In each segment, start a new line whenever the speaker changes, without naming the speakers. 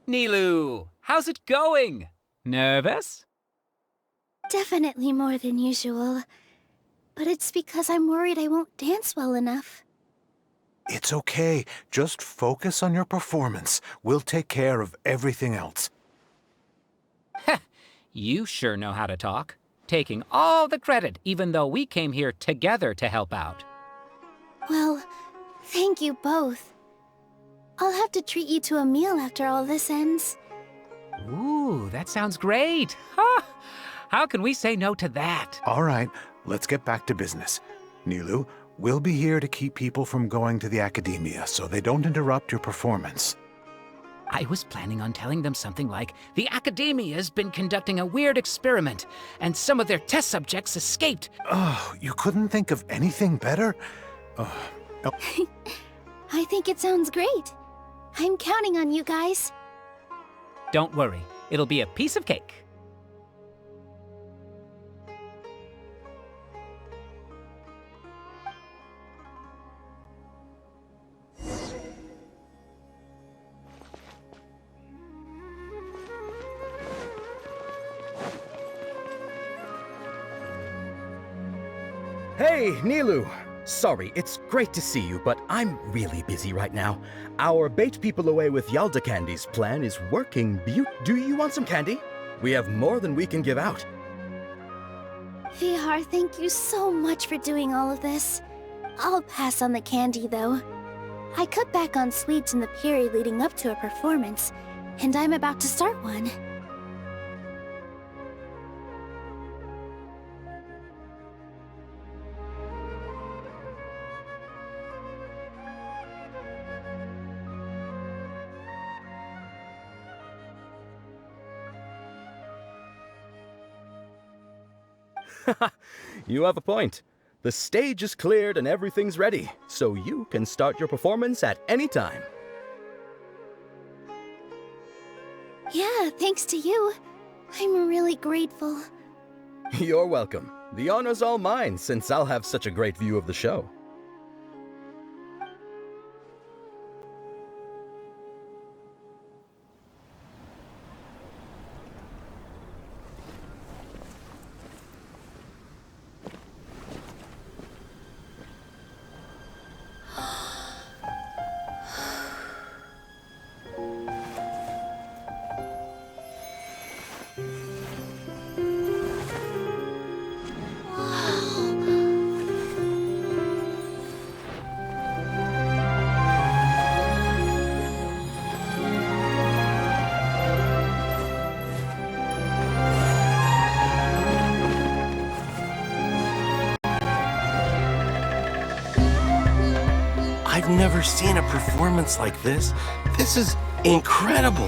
Nilu, how's it going? Nervous?
Definitely more than usual. But it's because I'm worried I won't dance well enough.
It's okay. Just focus on your performance. We'll take care of everything else.
You sure know how to talk. Taking all the credit, even though we came here together to help out.
Well, thank you both. I'll have to treat you to a meal after all this ends.
Ooh, that sounds great. Huh? How can we say no to that?
All right, let's get back to business. Nilu, we'll be here to keep people from going to the academia so they don't interrupt your performance.
I was planning on telling them something like, the academia's been conducting a weird experiment, and some of their test subjects escaped.
Oh, you couldn't think of anything better?
I think it sounds great. I'm counting on you guys.
Don't worry, it'll be a piece of cake.
Hey, Nilu! Sorry, it's great to see you, but I'm really busy right now. Our Bait People Away with Yalda Candies plan is working Do you want some candy? We have more than we can give out.
Vihar, thank you so much for doing all of this. I'll pass on the candy, though. I cut back on sweets in the period leading up to a performance, and I'm about to start one.
You have a point. The stage is cleared and everything's ready, so you can start your performance at any time.
Yeah, thanks to you. I'm really grateful.
You're welcome. The honor's all mine, since I'll have such a great view of the show.
I've never seen a performance like this. This is incredible.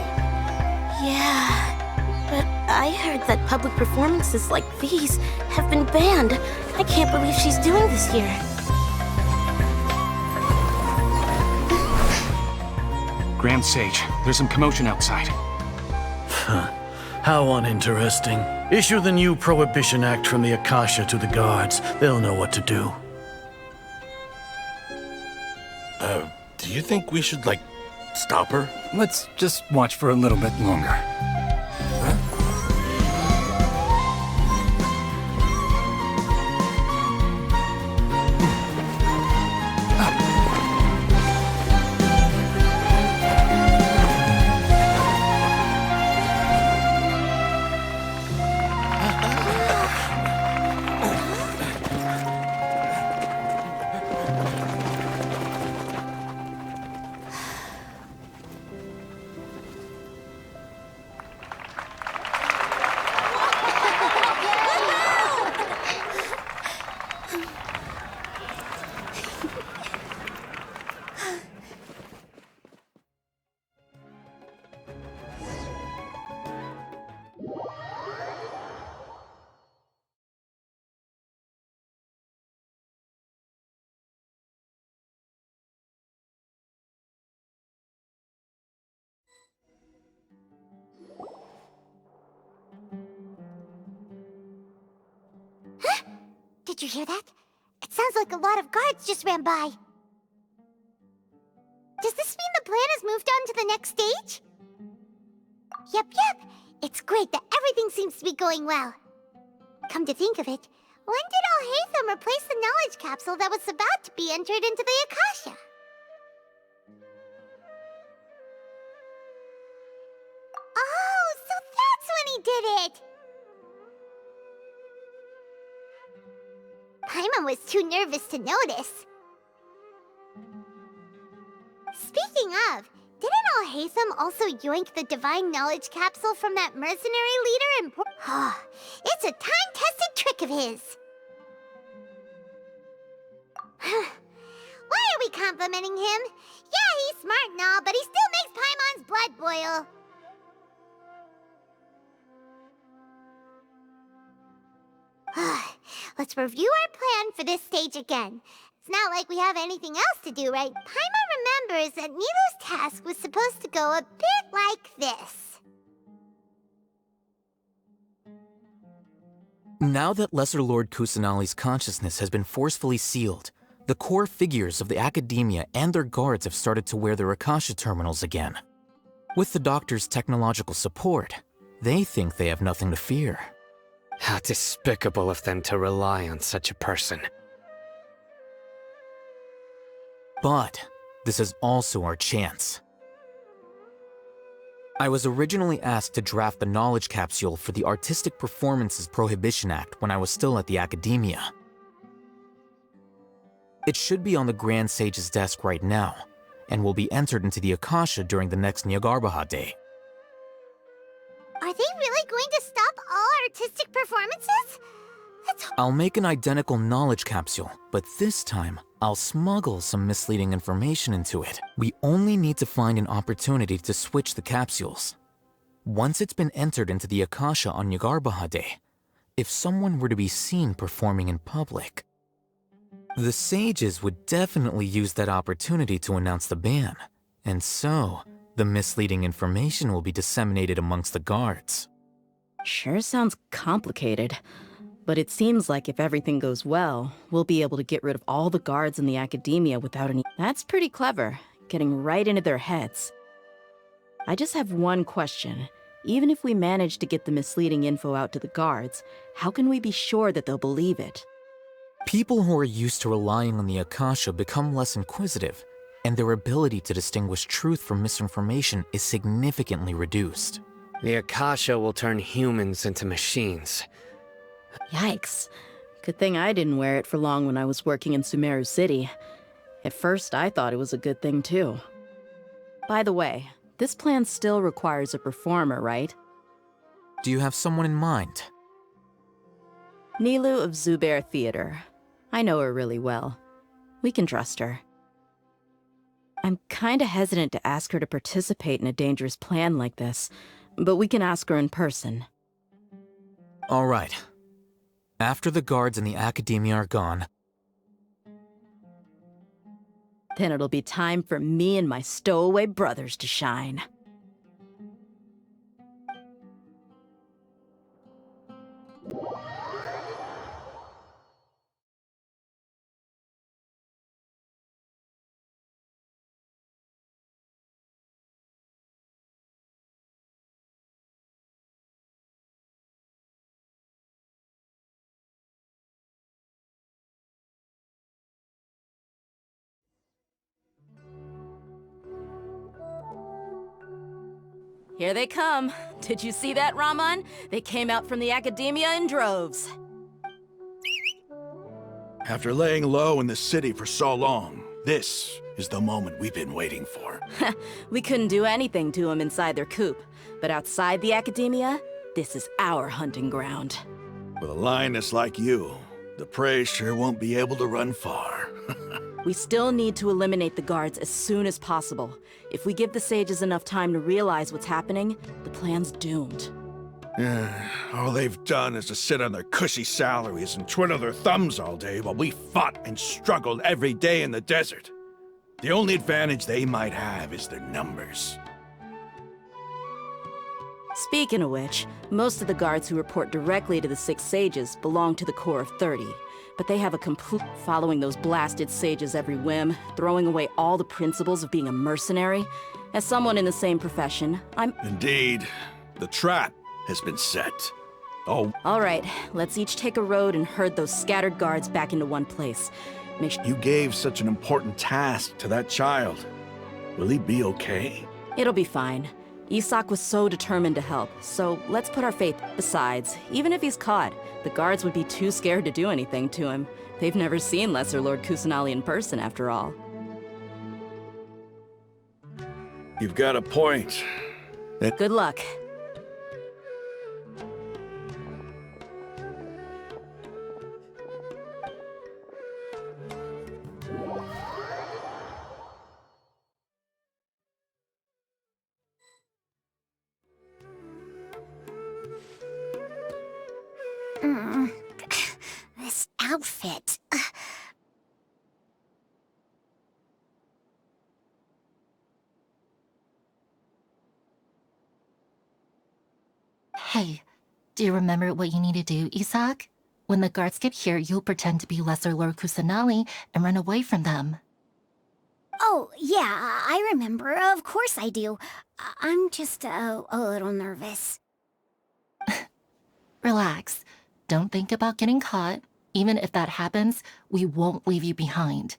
Yeah, but I heard that public performances like these have been banned. I can't believe she's doing this here.
Grand Sage, there's some commotion outside.
How uninteresting. Issue the new Prohibition Act from the Akasha to the guards. They'll know what to do.
Do you think we should, stop her?
Let's just watch for a little bit longer.
Did you hear that? It sounds like a lot of guards just ran by. Does this mean the plan has moved on to the next stage?
Yep. It's great that everything seems to be going well. Come to think of it, when did Alhaitham replace the knowledge capsule that was about to be entered into the Akasha? Oh, so that's when he did it! Paimon was too nervous to notice. Speaking of, didn't Alhaitham also yoink the divine knowledge capsule from that mercenary leader in it's a time-tested trick of his. Why are we complimenting him? Yeah, he's smart and all, but he still makes Paimon's blood boil. Let's review our plan for this stage again. It's not like we have anything else to do, right? Paimon remembers that Nilu's task was supposed to go a bit like this.
Now that Lesser Lord Kusanali's consciousness has been forcefully sealed, the core figures of the academia and their guards have started to wear their Akasha terminals again. With the doctor's technological support, they think they have nothing to fear.
How despicable of them to rely on such a person.
But this is also our chance. I was originally asked to draft the knowledge capsule for the Artistic Performances Prohibition Act when I was still at the academia. It should be on the Grand Sage's desk right now, and will be entered into the Akasha during the next Nyagarbhha day.
Are they really going to stop all artistic performances?
I'll make an identical knowledge capsule, but this time, I'll smuggle some misleading information into it. We only need to find an opportunity to switch the capsules. Once it's been entered into the Akasha on Nyagarbhha day, if someone were to be seen performing in public, the sages would definitely use that opportunity to announce the ban, and so the misleading information will be disseminated amongst the guards.
Sure sounds complicated. But it seems like if everything goes well, we'll be able to get rid of all the guards in the academia without any... That's pretty clever, getting right into their heads. I just have one question. Even if we manage to get the misleading info out to the guards, how can we be sure that they'll believe it?
People who are used to relying on the Akasha become less inquisitive, and their ability to distinguish truth from misinformation is significantly reduced.
The Akasha will turn humans into machines.
Yikes. Good thing I didn't wear it for long when I was working in Sumeru City. At first, I thought it was a good thing too. By the way, this plan still requires a performer, right?
Do you have someone in mind?
Nilu of Zubair Theater. I know her really well. We can trust her. I'm kinda hesitant to ask her to participate in a dangerous plan like this, but we can ask her in person.
All right. After the guards in the academia are gone,
then it'll be time for me and my stowaway brothers to shine. Here they come. Did you see that, Raman? They came out from the academia in droves.
After laying low in the city for so long, this is the moment we've been waiting for.
We couldn't do anything to them inside their coop, but outside the academia, this is our hunting ground.
With a lioness like you, the prey sure won't be able to run far.
We still need to eliminate the guards as soon as possible. If we give the sages enough time to realize what's happening, the plan's doomed.
All they've done is to sit on their cushy salaries and twiddle their thumbs all day while we fought and struggled every day in the desert. The only advantage they might have is their numbers.
Speaking of which, most of the guards who report directly to the 6 sages belong to the core of 30. But they have a complete following those blasted sages every whim, throwing away all the principles of being a mercenary. As someone in the same profession,
Indeed. The trap has been set. Oh,
All right, let's each take a road and herd those scattered guards back into one place. Make sure
you gave such an important task to that child. Will he be okay?
it'll be fine. Isak was so determined to help, so let's put our faith. Besides, even if he's caught, the guards would be too scared to do anything to him. They've never seen Lesser Lord Kusanali in person, after all.
You've got a point.
Good luck.
This outfit.
Hey, do you remember what you need to do, Isak? When the guards get here, you'll pretend to be Lesser Lord Kusanali and run away from them.
Oh, yeah, I remember. Of course I do. I'm just a little nervous.
Relax. Don't think about getting caught. Even if that happens, we won't leave you behind.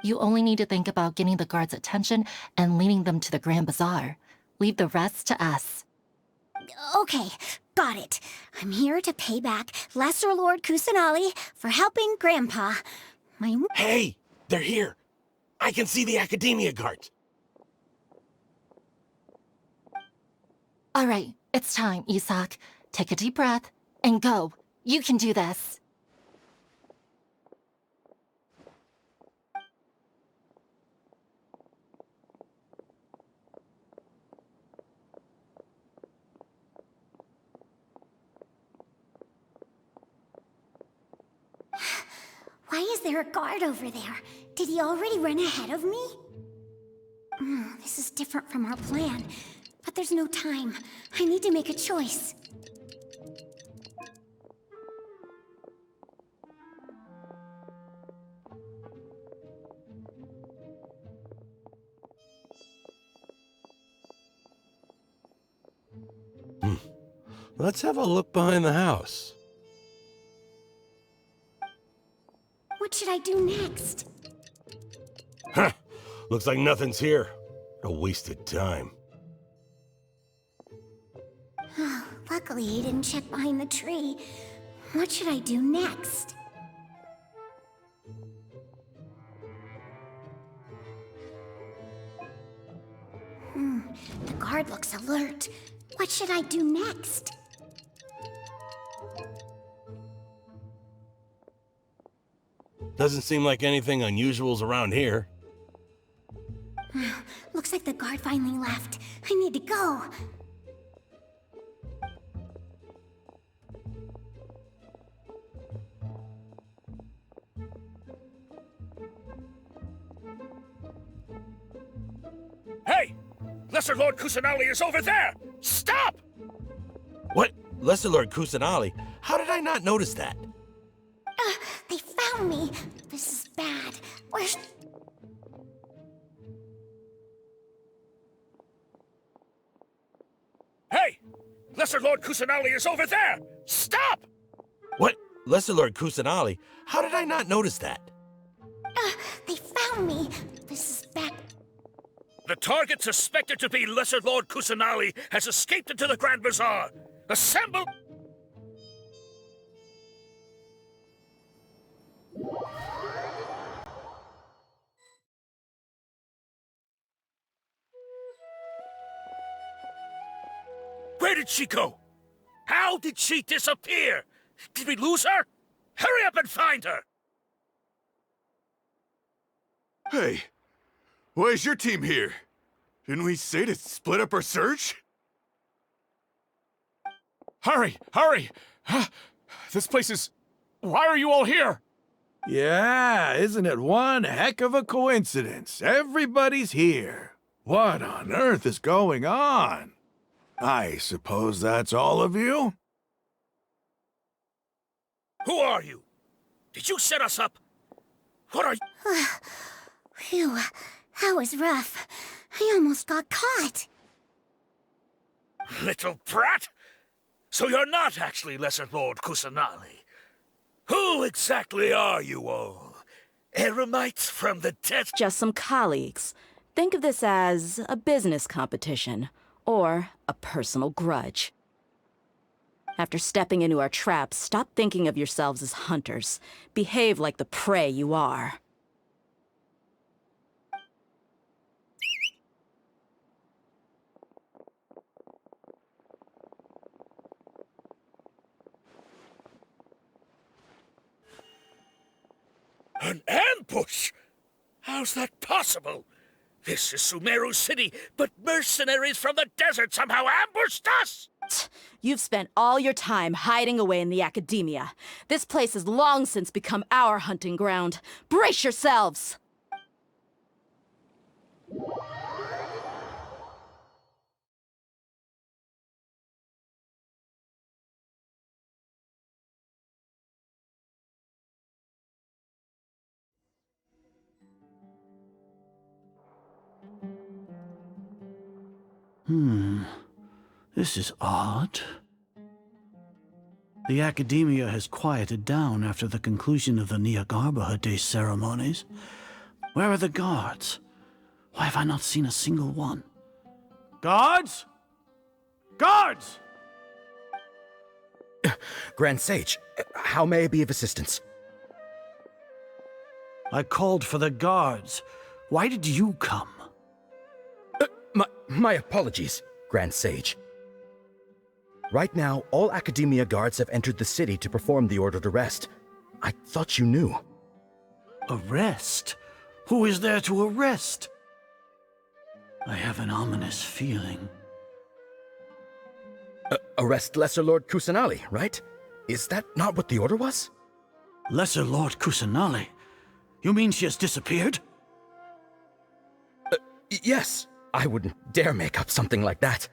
You only need to think about getting the guards' attention and leading them to the Grand Bazaar. Leave the rest to us.
Okay, got it. I'm here to pay back Lesser Lord Kusanali for helping Grandpa.
Hey, they're here. I can see the Academia guards.
All right, it's time, Isak. Take a deep breath and go. You can do this.
Why is there a guard over there? Did he already run ahead of me? This is different from our plan. But there's no time. I need to make a choice.
Let's have a look behind the house.
What should I do next?
Huh. Looks like nothing's here. A wasted time.
Luckily, he didn't check behind the tree. What should I do next? The guard looks alert. What should I do next?
Doesn't seem like anything unusual's around here.
Looks like the guard finally left. I need to go.
Hey! Lesser Lord Kusanali is over there! Stop!
What? Lesser Lord Kusanali? How did I not notice that?
They found me. This is bad. Where's...
Hey! Lesser Lord Kusanali is over there! Stop!
What? Lesser Lord Kusanali? How did I not notice that?
They found me. This is bad.
The target suspected to be Lesser Lord Kusanali has escaped into the Grand Bazaar. Assemble! Where did she go? How did she disappear? Did we lose her? Hurry up and find her!
Hey, why is your team here? Didn't we say to split up our search?
Hurry! Hurry! This place is... Why are you all here?
Yeah, isn't it one heck of a coincidence? Everybody's here. What on earth is going on? I suppose that's all of you? Who are you? Did you set us up? What are you?
Phew, that was rough. I almost got caught.
Little brat! So you're not actually Lesser Lord Kusanali. Who exactly are you all? Eremites from the test?
Just some colleagues. Think of this as a business competition, or a personal grudge. After stepping into our traps, stop thinking of yourselves as hunters. Behave like the prey you are.
An ambush? How's that possible? This is Sumeru City, but mercenaries from the desert somehow ambushed us!
You've spent all your time hiding away in the academia. This place has long since become our hunting ground. Brace yourselves!
This is odd. The academia has quieted down after the conclusion of the Nyagarbhaya Day ceremonies. Where are the guards? Why have I not seen a single one? Guards? Guards!
Grand Sage, how may I be of assistance?
I called for the guards. Why did you come?
My apologies, Grand Sage. Right now, all Academia guards have entered the city to perform the ordered arrest. I thought you knew.
Arrest? Who is there to arrest? I have an ominous feeling.
Arrest Lesser Lord Kusanali, right? Is that not what the order was?
Lesser Lord Kusanali? You mean she has disappeared?
Yes. I wouldn't dare make up something like that.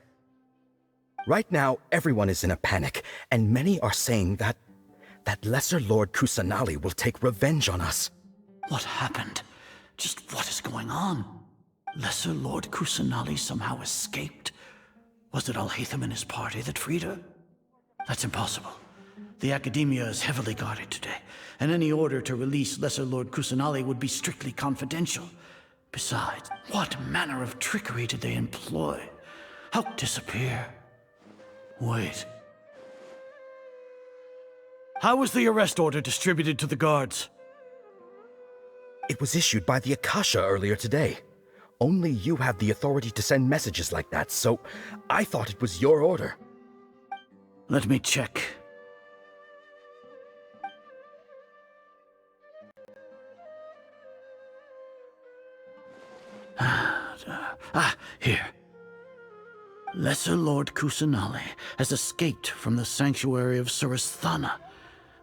Right now, everyone is in a panic, and many are saying that Lesser Lord Kusanali will take revenge on us.
What happened? Just what is going on? Lesser Lord Kusanali somehow escaped? Was it Alhaitham and his party that freed her? That's impossible. The Academia is heavily guarded today, and any order to release Lesser Lord Kusanali would be strictly confidential. Besides, what manner of trickery did they employ? How disappear? Wait. How was the arrest order distributed to the guards?
It was issued by the Akasha earlier today. Only you have the authority to send messages like that, so I thought it was your order.
Let me check. Here. Lesser Lord Kusanali has escaped from the sanctuary of Surasthana.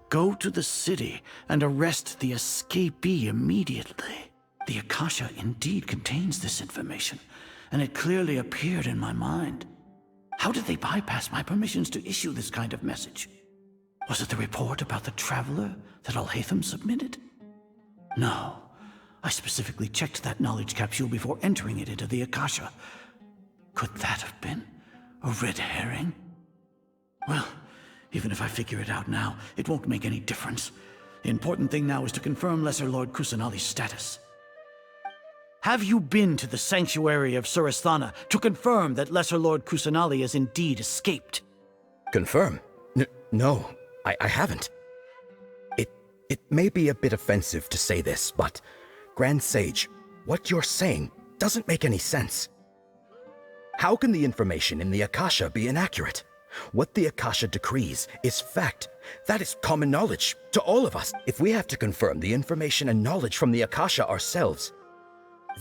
Go to the city and arrest the escapee immediately. The Akasha indeed contains this information, and it clearly appeared in my mind. How did they bypass my permissions to issue this kind of message? Was it the report about the traveler that Alhaitham submitted? No. I specifically checked that knowledge capsule before entering it into the Akasha. Could that have been a red herring? Well, even if I figure it out now, it won't make any difference. The important thing now is to confirm Lesser Lord Kusanali's status. Have you been to the sanctuary of Surasthana to confirm that Lesser Lord Kusanali has indeed escaped?
Confirm? No, I haven't. It may be a bit offensive to say this, but Grand Sage, what you're saying doesn't make any sense. How can the information in the Akasha be inaccurate? What the Akasha decrees is fact. That is common knowledge to all of us. If we have to confirm the information and knowledge from the Akasha ourselves,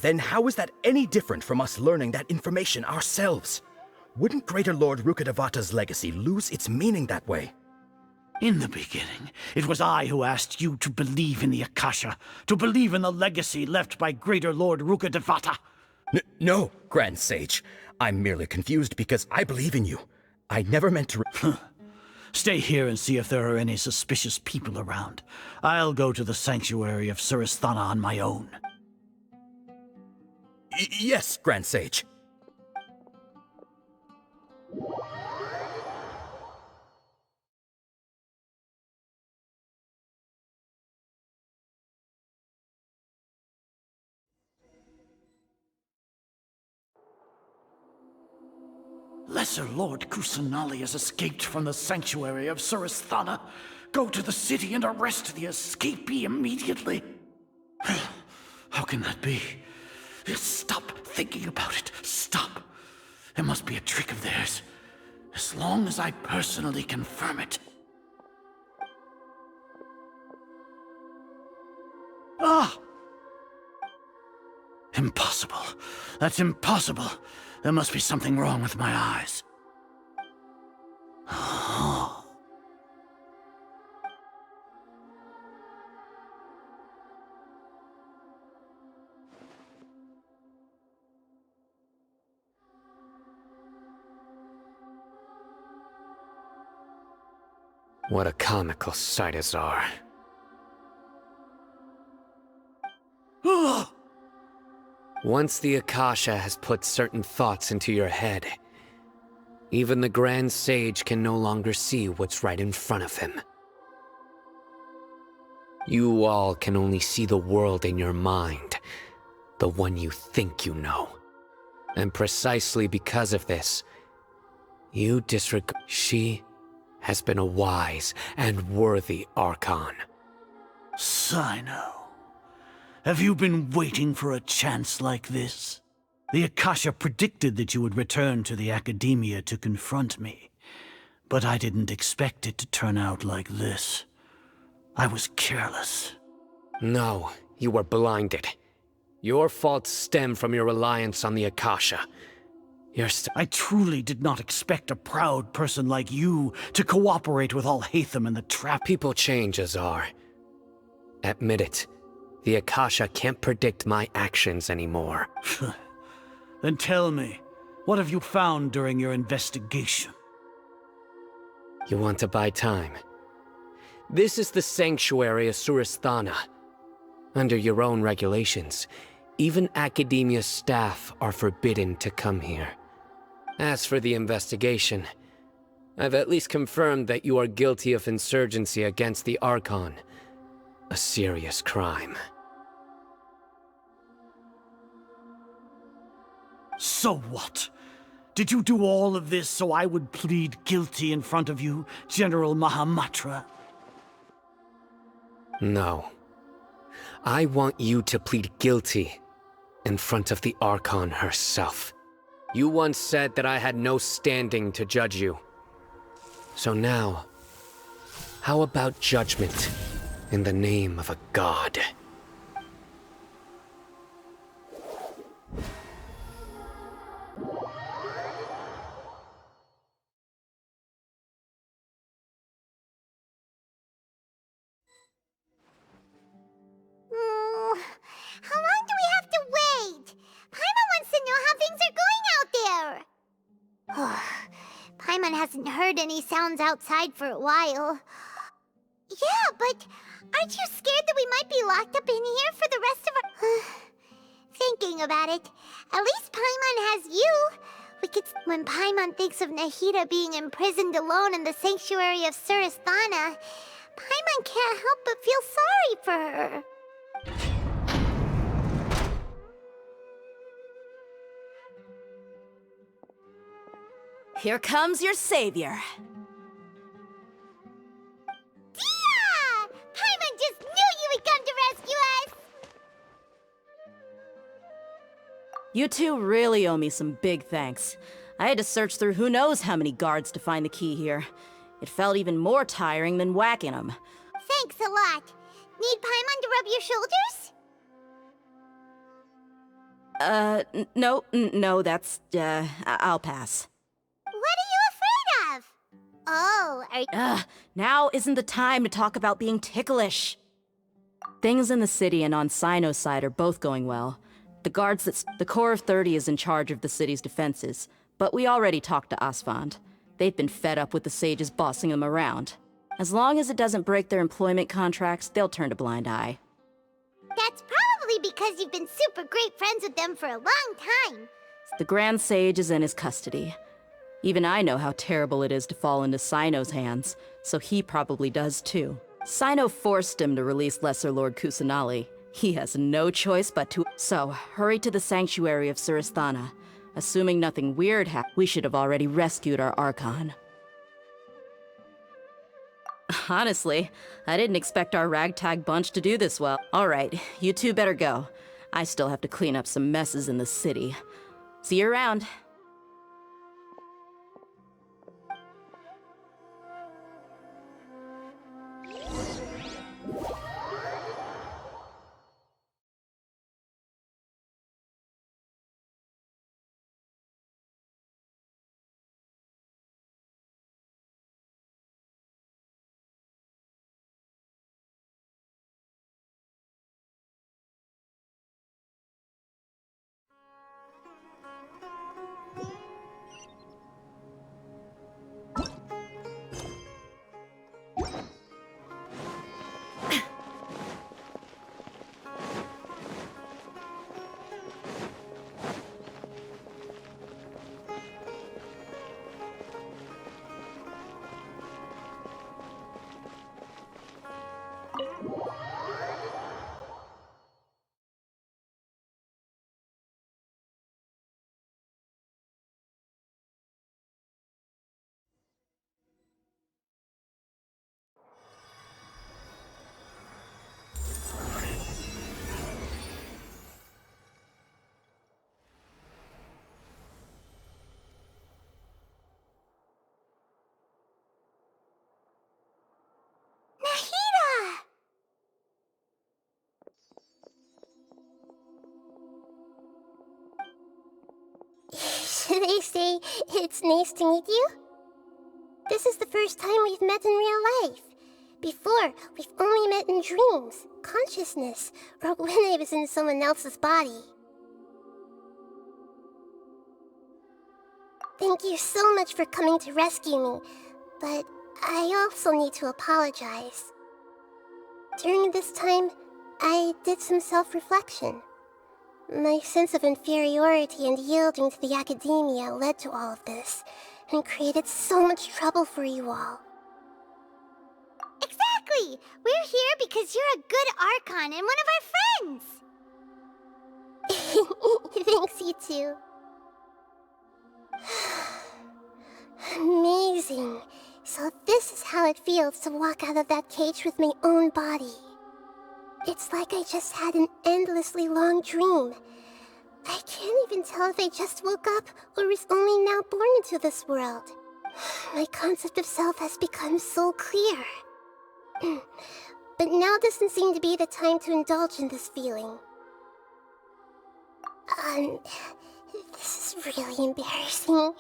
then how is that any different from us learning that information ourselves? Wouldn't Greater Lord Rukkhadevata's legacy lose its meaning that way?
In the beginning, it was I who asked you to believe in the Akasha, to believe in the legacy left by Greater Lord Rukkhadevata.
No, Grand Sage. I'm merely confused because I believe in you. I never meant to...
Stay here and see if there are any suspicious people around. I'll go to the sanctuary of Surasthana on my own.
Yes, Grand Sage.
Lesser Lord Kusanali has escaped from the sanctuary of Suristhana. Go to the city and arrest the escapee immediately. How can that be? Stop thinking about it. Stop. It must be a trick of theirs. As long as I personally confirm it. Ah! Impossible. That's impossible. There must be something wrong with my eyes.
What a comical sight, Azar. Once the Akasha has put certain thoughts into your head, even the Grand Sage can no longer see what's right in front of him. You all can only see the world in your mind, the one you think you know. And precisely because of this, you disregard. She has been a wise and worthy Archon.
Sino. Have you been waiting for a chance like this? The Akasha predicted that you would return to the Academia to confront me. But I didn't expect it to turn out like this. I was careless.
No, you were blinded. Your faults stem from your reliance on the Akasha.
I truly did not expect a proud person like you to cooperate with Alhaitham and the trap.
People change, Azar. Admit it. The Akasha can't predict my actions anymore.
Then tell me, what have you found during your investigation?
You want to buy time? This is the sanctuary of Suristhana. Under your own regulations, even Academia staff are forbidden to come here. As for the investigation, I've at least confirmed that you are guilty of insurgency against the Archon. A serious crime.
So what? Did you do all of this so I would plead guilty in front of you, General Mahamatra?
No. I want you to plead guilty in front of the Archon herself. You once said that I had no standing to judge you. So now, how about judgment in the name of a god?
How long do we have to wait? Paimon wants to know how things are going out there. Paimon hasn't heard any sounds outside for a while. Yeah, but aren't you scared that we might be locked up in here for the rest of our... Thinking about it, at least Paimon has you. We could... When Paimon thinks of Nahida being imprisoned alone in the sanctuary of Suristhana, Paimon can't help but feel sorry for her.
Here comes your savior.
Dia! Paimon just knew you would come to rescue us!
You two really owe me some big thanks. I had to search through who knows how many guards to find the key here. It felt even more tiring than whacking them.
Thanks a lot. Need Paimon to rub your shoulders?
No, that's, I'll pass.
What are you afraid of? Oh,
Now isn't the time to talk about being ticklish. Things in the city and on Sino's side are both going well. The Corps of 30 is in charge of the city's defenses, but we already talked to Asfand. They've been fed up with the sages bossing them around. As long as it doesn't break their employment contracts, they'll turn a blind eye.
That's probably because you've been super great friends with them for a long time.
The Grand Sage is in his custody. Even I know how terrible it is to fall into Sino's hands, so he probably does too. Sino forced him to release Lesser Lord Kusanali. He has no choice but to... So, hurry to the sanctuary of Suristhana. Assuming nothing weird happened, we should have already rescued our Archon. Honestly, I didn't expect our ragtag bunch to do this well. Alright, you two better go. I still have to clean up some messes in the city. See you around.
Should I say it's nice to meet you? This is the first time we've met in real life. Before, we've only met in dreams, consciousness, or when I was in someone else's body. Thank you so much for coming to rescue me, but I also need to apologize. During this time, I did some self-reflection. My sense of inferiority and yielding to the academia led to all of this, and created so much trouble for you all.
Exactly! We're here because you're a good Archon and one of our friends!
Thanks, you two. Amazing. So this is how it feels to walk out of that cage with my own body. It's like I just had an endlessly long dream. I can't even tell if I just woke up or was only now born into this world. My concept of self has become so clear. But now doesn't seem to be the time to indulge in this feeling. This is really embarrassing.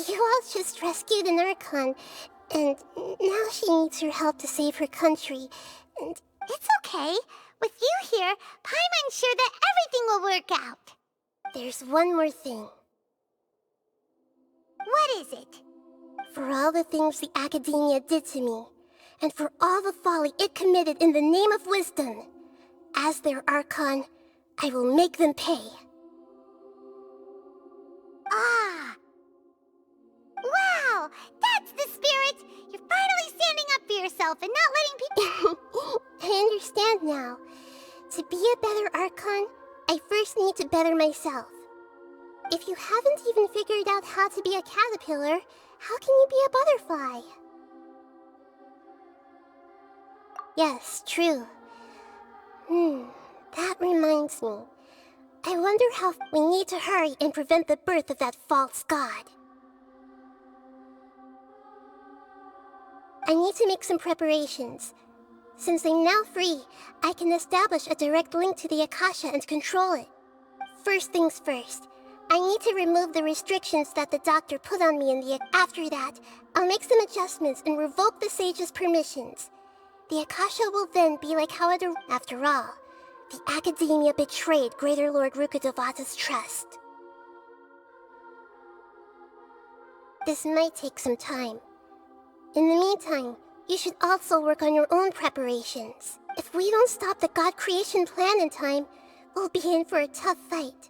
You all just rescued an Archon, and now she needs your help to save her country, and...
It's okay. With you here, Paimon's sure that everything will work out.
There's one more thing.
What is it?
For all the things the Academia did to me, and for all the folly it committed in the name of wisdom, as their Archon, I will make them pay.
Ah! Wow! That's the spirit! You're finally standing up for yourself and not letting people...
I understand now. To be a better Archon, I first need to better myself. If you haven't even figured out how to be a caterpillar, how can you be a butterfly? Yes, true. That reminds me. I wonder how we need to hurry and prevent the birth of that false god. I need to make some preparations. Since I'm now free, I can establish a direct link to the Akasha and control it. First things first, I need to remove the restrictions that the doctor put on me in the... After that, I'll make some adjustments and revoke the sage's permissions. The Akasha will then be like how it... After all, the Academia betrayed Greater Lord Rukkhadevata's trust. This might take some time. In the meantime, you should also work on your own preparations. If we don't stop the God creation plan in time, we'll be in for a tough fight.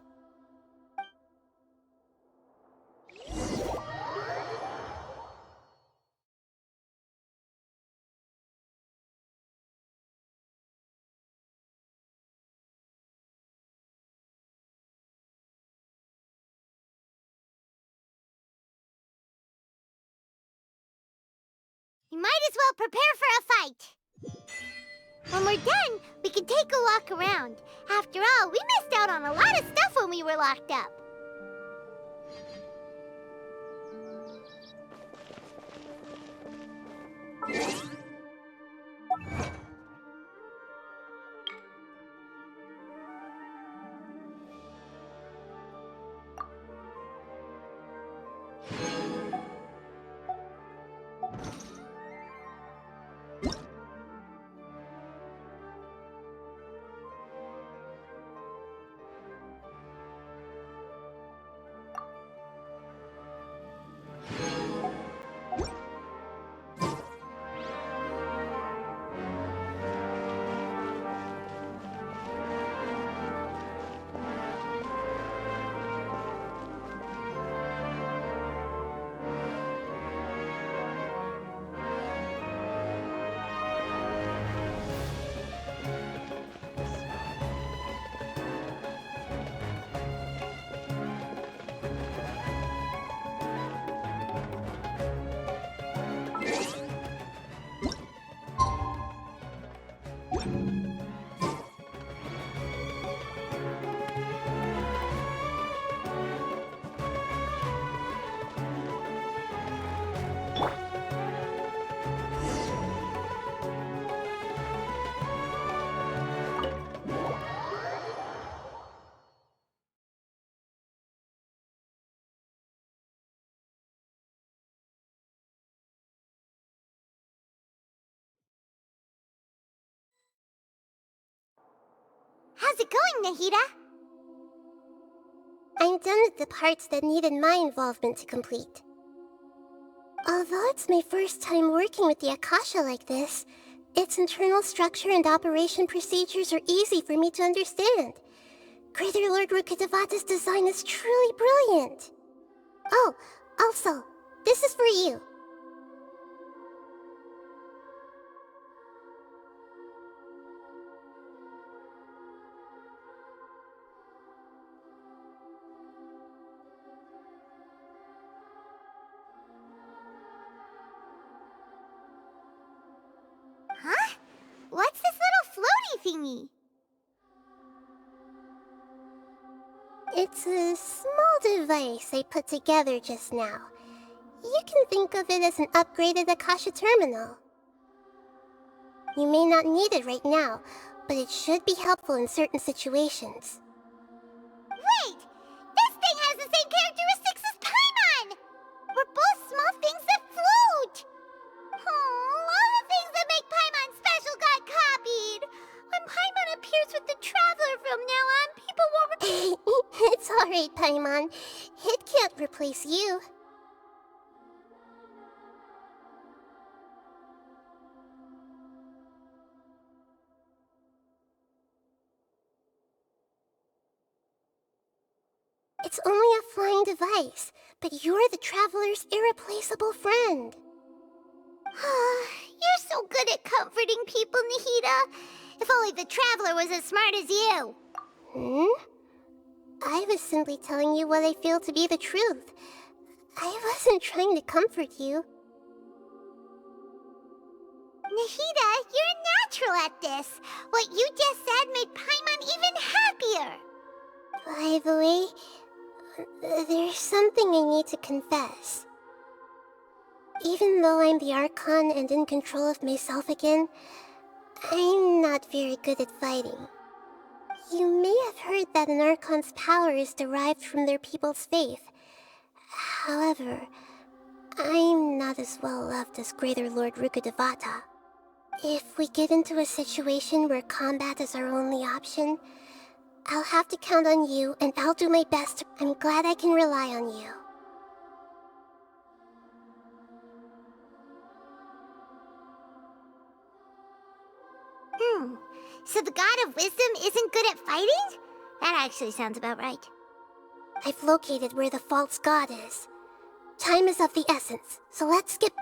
might as well prepare for a fight. When we're done, we can take a walk around. After all, we missed out on a lot of stuff when we were locked up. How's it going, Nahida?
I'm done with the parts that needed my involvement to complete. Although it's my first time working with the Akasha like this, its internal structure and operation procedures are easy for me to understand. Greater Lord Rukkhadevata's design is truly brilliant. Oh, also, this is for you.
Huh? What's this little floaty thingy?
It's a small device I put together just now. You can think of it as an upgraded Akasha terminal. You may not need it right now, but it should be helpful in certain situations.
Wait! This thing has the same characteristics as Paimon! We're both small things that float! Oh, all the things that make Paimon special got copied! When Paimon appears with the Traveler from now on, people won't
It's alright, Paimon. It can't replace you. It's only a flying device, but you're the Traveler's irreplaceable friend.
You're so good at comforting people, Nahida. If only the Traveler was as smart as you.
I was simply telling you what I feel to be the truth. I wasn't trying to comfort you.
Nahida, you're a natural at this. What you just said made Paimon even happier.
By the way, there's something I need to confess. Even though I'm the Archon and in control of myself again, I'm not very good at fighting. You may have heard that an Archon's power is derived from their people's faith. However, I'm not as well loved as Greater Lord Rukkhadevata. If we get into a situation where combat is our only option, I'll have to count on you, and I'll do my best. I'm glad I can rely on you.
So the God of Wisdom isn't good at fighting? That actually sounds about right.
I've located where the false god is. Time is of the essence, so let's skip...